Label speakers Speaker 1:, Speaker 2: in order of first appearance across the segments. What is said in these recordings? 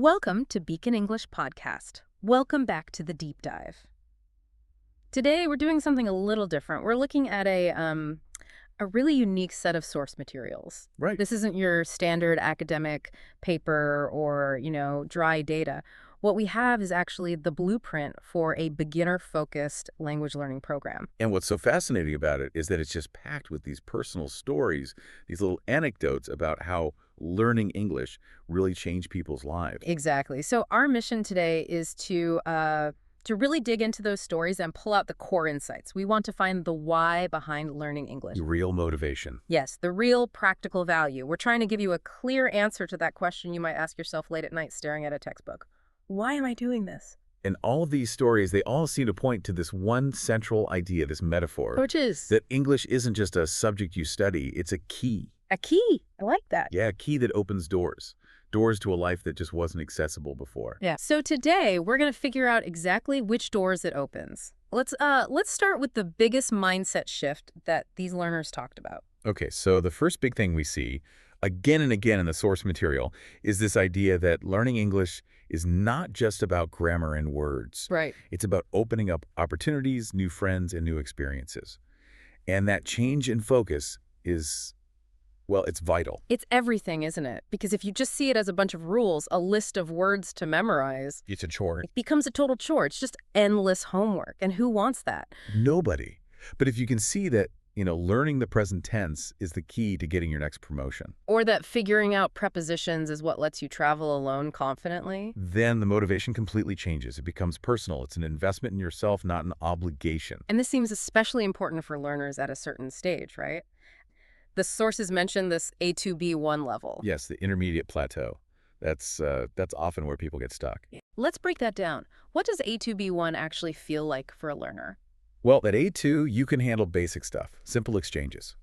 Speaker 1: Welcome to Beacon English Podcast. Welcome back to the deep dive. Today we're doing something a little different. We're looking at a really unique set of source materials.
Speaker 2: Right.
Speaker 1: This isn't your standard academic paper or, dry data. What we have is actually the blueprint for a beginner-focused language learning program.
Speaker 2: And what's so fascinating about it is that it's just packed with these personal stories, these little anecdotes about how learning English really changed people's lives.
Speaker 1: Exactly. So our mission today is to really dig into those stories and pull out the core insights. We want to find the why behind learning English.
Speaker 2: The real motivation.
Speaker 1: Yes, the real practical value. We're trying to give you a clear answer to that question you might ask yourself late at night staring at a textbook. Why am I doing this?
Speaker 2: And all of these stories, they all seem to point to this one central idea, this metaphor.
Speaker 1: Which is?
Speaker 2: That English isn't just a subject you study, it's a key.
Speaker 1: A key. I like that.
Speaker 2: Yeah, a key that opens doors. Doors to a life that just wasn't accessible before.
Speaker 1: Yeah. So today, we're going to figure out exactly which doors it opens. Let's start with the biggest mindset shift that these learners talked about.
Speaker 2: Okay, so the first big thing we see, again and again in the source material, is this idea that learning English is not just about grammar and words.
Speaker 1: Right.
Speaker 2: It's about opening up opportunities, new friends, and new experiences. And that change in focus is, well, it's vital.
Speaker 1: It's everything, isn't it? Because if you just see it as a bunch of rules, a list of words to memorize,
Speaker 2: It's a chore.
Speaker 1: it becomes a total chore. It's just endless homework. And who wants that?
Speaker 2: Nobody. But if you can see that, learning the present tense is the key to getting your next promotion,
Speaker 1: Or that figuring out prepositions is what lets you travel alone confidently.
Speaker 2: then the motivation completely changes. It becomes personal. It's an investment in yourself, not an obligation.
Speaker 1: And this seems especially important for learners at a certain stage, right? The sources mention this A2 B1 level.
Speaker 2: Yes, the intermediate plateau. That's often where people get stuck.
Speaker 1: Let's break that down. What does A2 B1 actually feel like for a learner?
Speaker 2: Well, at A2, you can handle basic stuff, simple exchanges.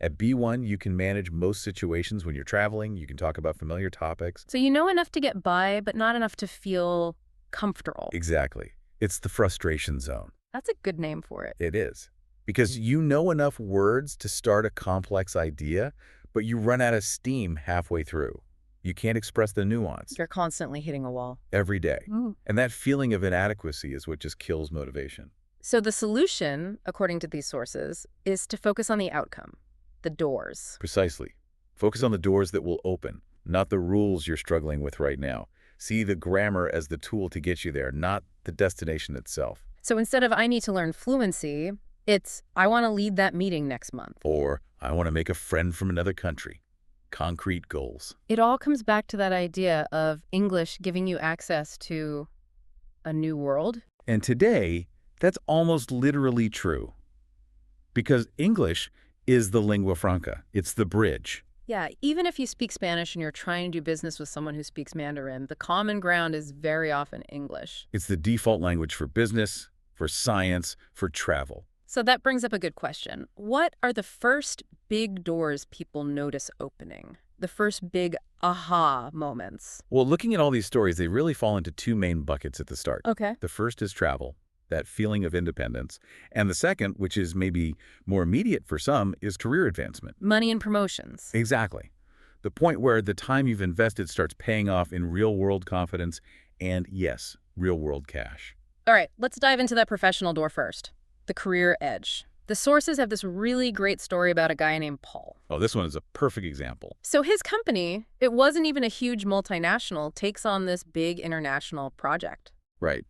Speaker 2: At B1, you can manage most situations when you're traveling. You can talk about familiar topics.
Speaker 1: So you know enough to get by, but not enough to feel comfortable.
Speaker 2: Exactly. It's the frustration zone.
Speaker 1: That's a good name for it.
Speaker 2: It is. Because you know enough words to start a complex idea, but you run out of steam halfway through. You can't express the nuance
Speaker 1: You're constantly hitting a wall.
Speaker 2: every day.
Speaker 1: Ooh.
Speaker 2: And that feeling of inadequacy is what just kills motivation.
Speaker 1: So the solution, according to these sources, is to focus on the outcome, the doors.
Speaker 2: Precisely. Focus on the doors that will open, not the rules you're struggling with right now. See the grammar as the tool to get you there, not the destination itself.
Speaker 1: So instead of I need to learn fluency, it's I want to lead that meeting next month.
Speaker 2: Or, I want to make a friend from another country. Concrete goals.
Speaker 1: It all comes back to that idea of English giving you access to a new world.
Speaker 2: And today, that's almost literally true. Because English is the lingua franca. It's the bridge.
Speaker 1: Yeah, even if you speak Spanish and you're trying to do business with someone who speaks Mandarin, the common ground is very often English.
Speaker 2: It's the default language for business, for science, for travel.
Speaker 1: So that brings up a good question. What are the first big doors people notice opening? The first big aha moments?
Speaker 2: Well, looking at all these stories, they really fall into two main buckets at the start.
Speaker 1: Okay.
Speaker 2: The first is travel, that feeling of independence. And the second, which is maybe more immediate for some, is career advancement.
Speaker 1: Money and promotions.
Speaker 2: Exactly. The point where the time you've invested starts paying off in real-world confidence and, yes, real-world cash.
Speaker 1: All right, let's dive into that professional door first. The career edge. The sources have this really great story about a guy named Paul.
Speaker 2: Oh, this one is a perfect example.
Speaker 1: So his company, it wasn't even a huge multinational, takes on this big international project.
Speaker 2: Right.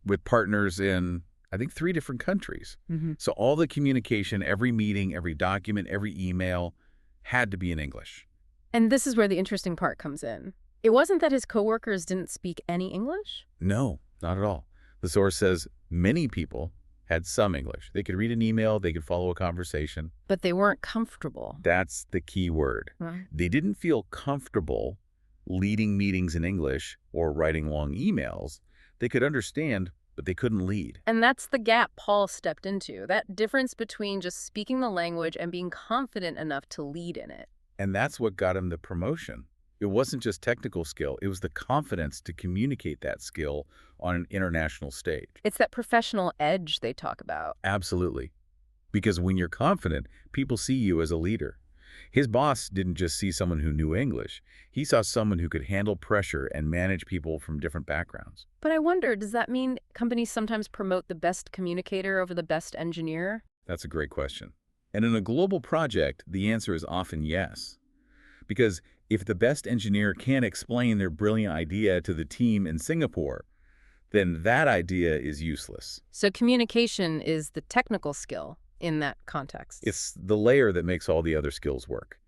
Speaker 2: With partners in, I think, 3 different countries.
Speaker 1: Mm-hmm.
Speaker 2: So all the communication, every meeting, every document, every email had to be in English.
Speaker 1: And this is where the interesting part comes in. It wasn't that his coworkers didn't speak any English.
Speaker 2: No, not at all. The source says many people had some English. They could read an email, they could follow a conversation.
Speaker 1: But they weren't comfortable.
Speaker 2: That's the key word.
Speaker 1: Right.
Speaker 2: They didn't feel comfortable leading meetings in English or writing long emails. They could understand, but they couldn't lead.
Speaker 1: And that's the gap Paul stepped into, that difference between just speaking the language and being confident enough to lead in it.
Speaker 2: And that's what got him the promotion. It wasn't just technical skill, it was the confidence to communicate that skill on an international stage.
Speaker 1: It's that professional edge they talk about.
Speaker 2: Absolutely. Because when you're confident, people see you as a leader. His boss didn't just see someone who knew English. He saw someone who could handle pressure and manage people from different backgrounds.
Speaker 1: But I wonder, does that mean companies sometimes promote the best communicator over the best engineer?
Speaker 2: That's a great question. And in a global project, the answer is often yes. Because if the best engineer can't explain their brilliant idea to the team in Singapore, then that idea is useless.
Speaker 1: So communication is the technical skill in that context.
Speaker 2: It's the layer that makes all the other skills work.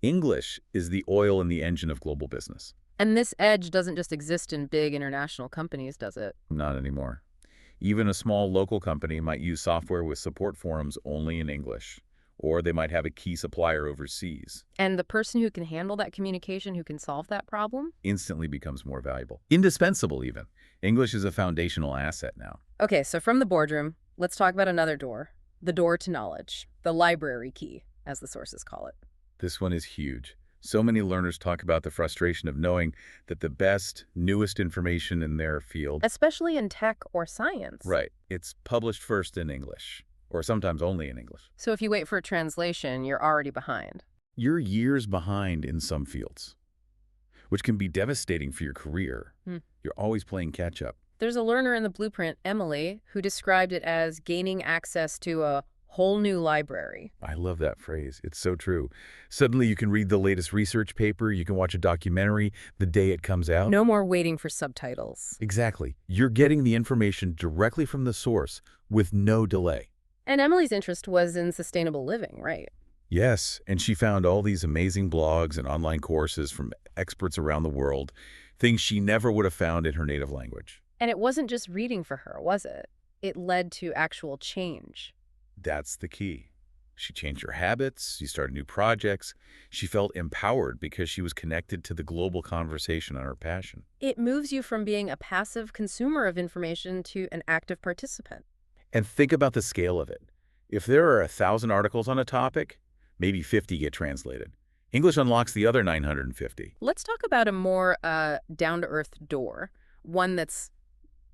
Speaker 2: English is the oil in the engine of global business.
Speaker 1: And this edge doesn't just exist in big international companies, does it?
Speaker 2: Not anymore. Even a small local company might use software with support forums only in English, or they might have a key supplier overseas.
Speaker 1: And the person who can handle that communication, who can solve that problem?
Speaker 2: Instantly becomes more valuable. Indispensable, even. English is a foundational asset now.
Speaker 1: Okay, so from the boardroom, let's talk about another door. The door to knowledge. The library key, as the sources call it.
Speaker 2: This one is huge. So many learners talk about the frustration of knowing that the best, newest information in their field,
Speaker 1: Especially in tech or science.
Speaker 2: right, it's published first in English, or sometimes only in English.
Speaker 1: So if you wait for a translation, you're already behind.
Speaker 2: You're years behind in some fields, which can be devastating for your career. You're always playing catch up.
Speaker 1: There's a learner in the blueprint, Emily, who described it as gaining access to a whole new library.
Speaker 2: I love that phrase. It's so true. Suddenly you can read the latest research paper, you can watch a documentary the day it comes out.
Speaker 1: No more waiting for subtitles.
Speaker 2: Exactly. You're getting the information directly from the source with no delay.
Speaker 1: And Emily's interest was in sustainable living, right?
Speaker 2: Yes, and she found all these amazing blogs and online courses from experts around the world, things she never would have found in her native language.
Speaker 1: And it wasn't just reading for her, was it? It led to actual change.
Speaker 2: That's the key. She changed her habits, she started new projects. She felt empowered because she was connected to the global conversation on her passion.
Speaker 1: It moves you from being a passive consumer of information to an active participant.
Speaker 2: And think about the scale of it. If there are 1,000 articles on a topic, maybe 50 get translated. English unlocks the other 950.
Speaker 1: Let's talk about a more down-to-earth door, one that's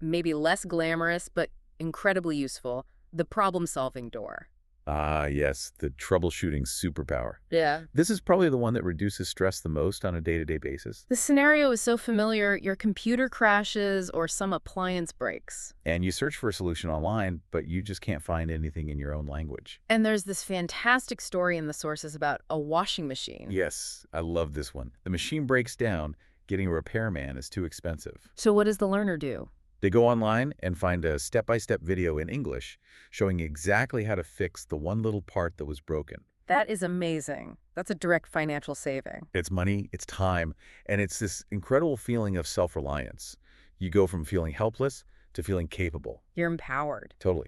Speaker 1: maybe less glamorous but incredibly useful, the problem-solving door.
Speaker 2: Ah, yes, the troubleshooting superpower.
Speaker 1: Yeah.
Speaker 2: This is probably the one that reduces stress the most on a day-to-day basis.
Speaker 1: The scenario is so familiar, your computer crashes or some appliance breaks.
Speaker 2: And you search for a solution online, but you just can't find anything in your own language.
Speaker 1: And there's this fantastic story in the sources about a washing machine.
Speaker 2: Yes, I love this one. The machine breaks down, getting a repairman is too expensive.
Speaker 1: So what does the learner do?
Speaker 2: They go online and find a step-by-step video in English showing exactly how to fix the one little part that was broken.
Speaker 1: That is amazing. That's a direct financial saving.
Speaker 2: It's money, it's time, and it's this incredible feeling of self-reliance. You go from feeling helpless to feeling capable.
Speaker 1: You're empowered.
Speaker 2: Totally.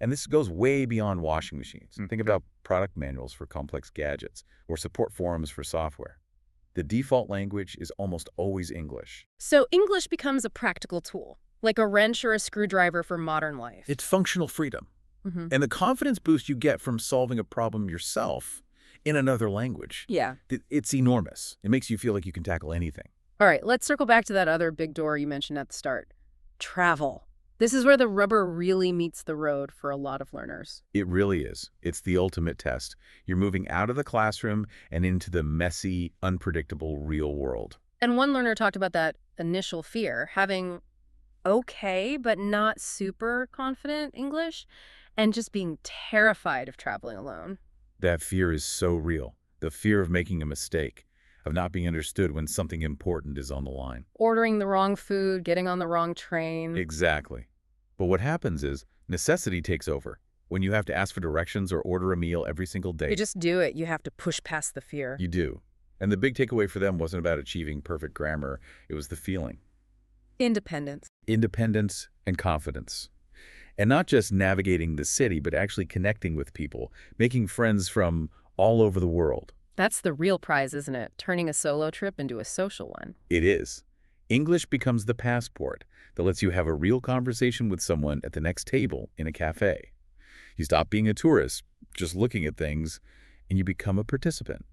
Speaker 2: And this goes way beyond washing machines. Think about product manuals for complex gadgets or support forums for software. The default language is almost always English.
Speaker 1: So English becomes a practical tool, like a wrench or a screwdriver for modern life.
Speaker 2: It's functional freedom. And the confidence boost you get from solving a problem yourself in another language,
Speaker 1: Yeah.
Speaker 2: it's enormous. It makes you feel like you can tackle anything.
Speaker 1: All right, let's circle back to that other big door you mentioned at the start. Travel. This is where the rubber really meets the road for a lot of learners.
Speaker 2: It really is. It's the ultimate test. You're moving out of the classroom and into the messy, unpredictable real world.
Speaker 1: And one learner talked about that initial fear, having okay but not super confident English, and just being terrified of traveling alone.
Speaker 2: That fear is so real. The fear of making a mistake, of not being understood when something important is on the line.
Speaker 1: Ordering the wrong food, getting on the wrong train.
Speaker 2: Exactly. But what happens is necessity takes over. When you have to ask for directions or order a meal every single day,
Speaker 1: You just do it. You have to push past the fear.
Speaker 2: you do. And the big takeaway for them wasn't about achieving perfect grammar. It was the feeling.
Speaker 1: Independence.
Speaker 2: Independence and confidence. And not just navigating the city, but actually connecting with people, making friends from all over the world.
Speaker 1: That's the real prize, isn't it? Turning a solo trip into a social one.
Speaker 2: It is. English becomes the passport that lets you have a real conversation with someone at the next table in a cafe. You stop being a tourist, just looking at things, and you become a participant.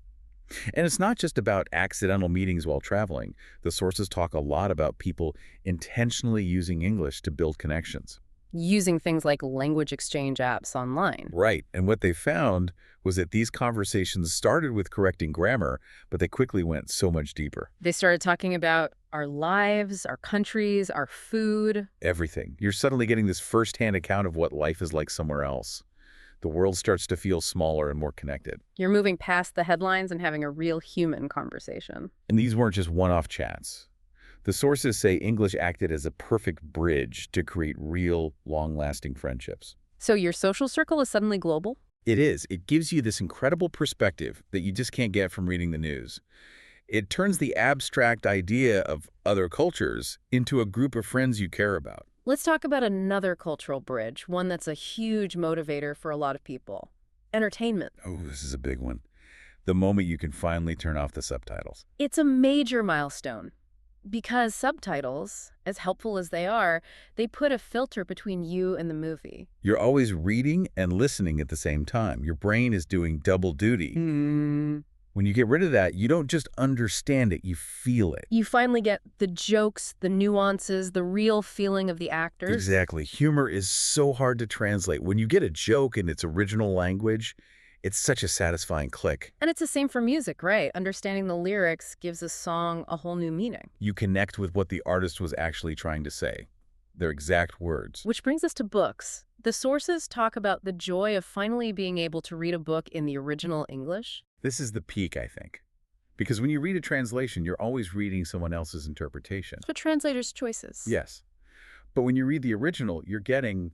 Speaker 2: And it's not just about accidental meetings while traveling. The sources talk a lot about people intentionally using English to build connections.
Speaker 1: using things like language exchange apps online.
Speaker 2: Right. And what they found was that these conversations started with correcting grammar, but they quickly went so much deeper.
Speaker 1: They started talking about our lives, our countries, our food.
Speaker 2: Everything. You're suddenly getting this firsthand account of what life is like somewhere else. The world starts to feel smaller and more connected.
Speaker 1: You're moving past the headlines and having a real human conversation.
Speaker 2: And these weren't just one-off chats. The sources say English acted as a perfect bridge to create real, long-lasting friendships.
Speaker 1: So your social circle is suddenly global?
Speaker 2: It is. It gives you this incredible perspective that you just can't get from reading the news. It turns the abstract idea of other cultures into a group of friends you care about.
Speaker 1: Let's talk about another cultural bridge, one that's a huge motivator for a lot of people. Entertainment.
Speaker 2: Oh, this is a big one. The moment you can finally turn off the subtitles.
Speaker 1: It's a major milestone because subtitles, as helpful as they put a filter between you and the movie.
Speaker 2: You're always reading and listening at the same time. Your brain is doing double duty. When you get rid of that, you don't just understand it, you feel it.
Speaker 1: You finally get the jokes, the nuances, the real feeling of the actors.
Speaker 2: Exactly. Humor is so hard to translate. When you get a joke in its original language, it's such a satisfying click.
Speaker 1: And it's the same for music, right? Understanding the lyrics gives a song a whole new meaning.
Speaker 2: You connect with what the artist was actually trying to say, their exact words.
Speaker 1: Which brings us to books. The sources talk about the joy of finally being able to read a book in the original English.
Speaker 2: This is the peak, I think. Because when you read a translation, you're always reading someone else's interpretation.
Speaker 1: It's what translators' choices.
Speaker 2: Yes. But when you read the original, you're getting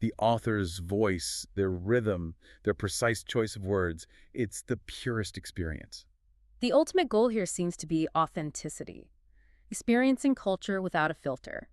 Speaker 2: the author's voice, their rhythm, their precise choice of words. It's the purest experience.
Speaker 1: The ultimate goal here seems to be authenticity, experiencing culture without a filter.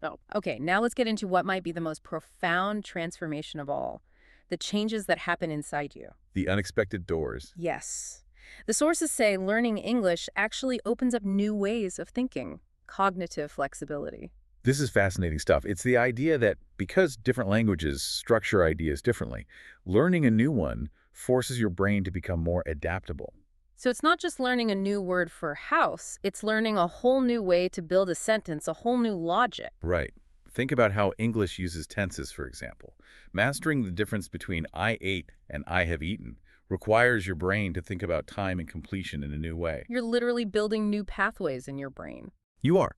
Speaker 1: Oh, okay, now let's get into what might be the most profound transformation of all, the changes that happen inside you.
Speaker 2: The unexpected doors.
Speaker 1: Yes. The sources say learning English actually opens up new ways of thinking, cognitive flexibility.
Speaker 2: This is fascinating stuff. It's the idea that because different languages structure ideas differently, learning a new one forces your brain to become more adaptable.
Speaker 1: So it's not just learning a new word for house, it's learning a whole new way to build a sentence, a whole new logic.
Speaker 2: Right. Think about how English uses tenses, for example. Mastering the difference between I ate and I have eaten requires your brain to think about time and completion in a new way.
Speaker 1: You're literally building new pathways in your brain.
Speaker 2: You are.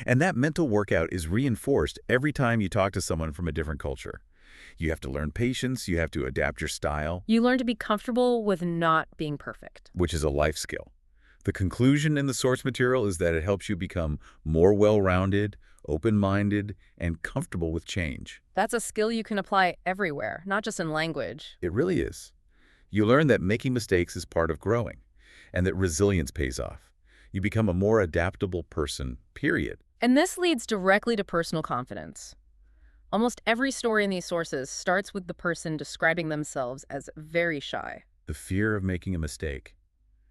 Speaker 2: And that mental workout is reinforced every time you talk to someone from a different culture. You have to learn patience, you have to adapt your style.
Speaker 1: You learn to be comfortable with not being perfect.
Speaker 2: Which is a life skill. The conclusion in the source material is that it helps you become more well-rounded, open-minded, and comfortable with change.
Speaker 1: That's a skill you can apply everywhere, not just in language.
Speaker 2: It really is. You learn that making mistakes is part of growing, and that resilience pays off. You become a more adaptable person, period.
Speaker 1: And this leads directly to personal confidence. Almost every story in these sources starts with the person describing themselves as very shy.
Speaker 2: The fear of making a mistake.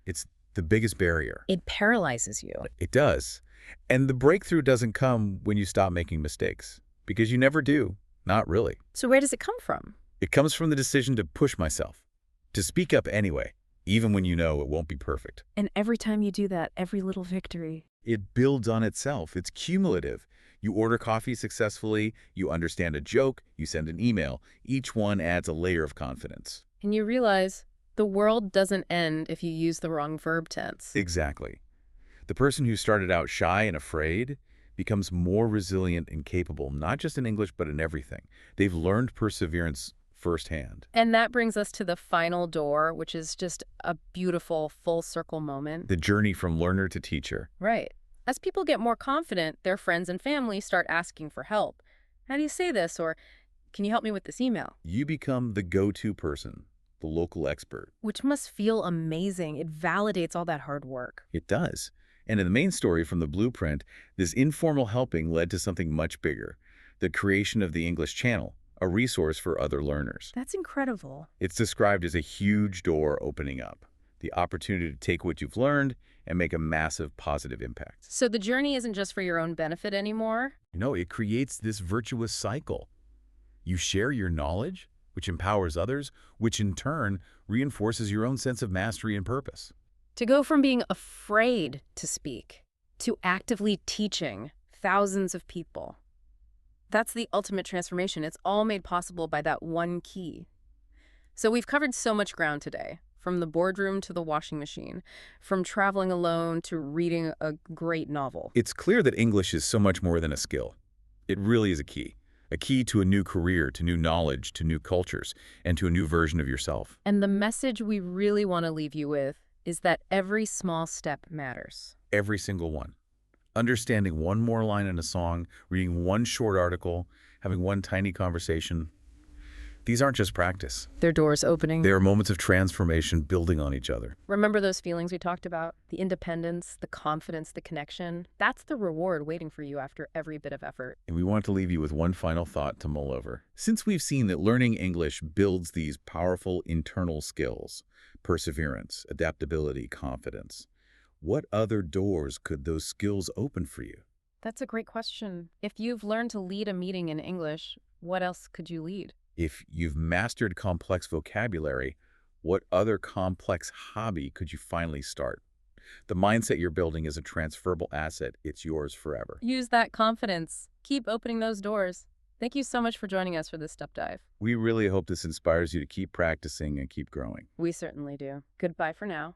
Speaker 2: It's the biggest barrier.
Speaker 1: It paralyzes you.
Speaker 2: It does. And the breakthrough doesn't come when you stop making mistakes, because you never do. Not really.
Speaker 1: So where does it come from?
Speaker 2: It comes from the decision to push myself, to speak up anyway, even when you know it won't be perfect.
Speaker 1: And every time you do that, every little victory.
Speaker 2: It builds on itself. It's cumulative. You order coffee successfully, you understand a joke, you send an email. Each one adds a layer of confidence.
Speaker 1: And you realize the world doesn't end if you use the wrong verb tense.
Speaker 2: Exactly. The person who started out shy and afraid becomes more resilient and capable, not just in English, but in everything. They've learned perseverance firsthand.
Speaker 1: And that brings us to the final door, which is just a beautiful full circle moment.
Speaker 2: The journey from learner to teacher.
Speaker 1: Right. As people get more confident, their friends and family start asking for help. How do you say this? Or can you help me with this email?
Speaker 2: You become the go-to person, the local expert.
Speaker 1: Which must feel amazing. It validates all that hard work.
Speaker 2: It does. And in the main story from the blueprint, this informal helping led to something much bigger, the creation of the English Channel, a resource for other learners.
Speaker 1: That's incredible.
Speaker 2: It's described as a huge door opening up, the opportunity to take what you've learned and make a massive positive impact.
Speaker 1: So the journey isn't just for your own benefit anymore?
Speaker 2: No, it creates this virtuous cycle. You share your knowledge, which empowers others, which in turn reinforces your own sense of mastery and purpose.
Speaker 1: To go from being afraid to speak to actively teaching thousands of people. That's the ultimate transformation. It's all made possible by that one key. So we've covered so much ground today, from the boardroom to the washing machine, from traveling alone to reading a great novel.
Speaker 2: It's clear that English is so much more than a skill. It really is a key to a new career, to new knowledge, to new cultures, and to a new version of yourself.
Speaker 1: And the message we really want to leave you with is that every small step matters.
Speaker 2: Every single one. Understanding one more line in a song, reading one short article, having one tiny conversation. These aren't just practice.
Speaker 1: They're doors opening.
Speaker 2: They are moments of transformation building on each other.
Speaker 1: Remember those feelings we talked about? The independence, the confidence, the connection? That's the reward waiting for you after every bit of effort.
Speaker 2: And we want to leave you with one final thought to mull over. Since we've seen that learning English builds these powerful internal skills, perseverance, adaptability, confidence, what other doors could those skills open for you?
Speaker 1: That's a great question. If you've learned to lead a meeting in English, what else could you lead?
Speaker 2: If you've mastered complex vocabulary, what other complex hobby could you finally start? The mindset you're building is a transferable asset. It's yours forever.
Speaker 1: Use that confidence. Keep opening those doors. Thank you so much for joining us for this step dive.
Speaker 2: We really hope this inspires you to keep practicing and keep growing.
Speaker 1: We certainly do. Goodbye for now.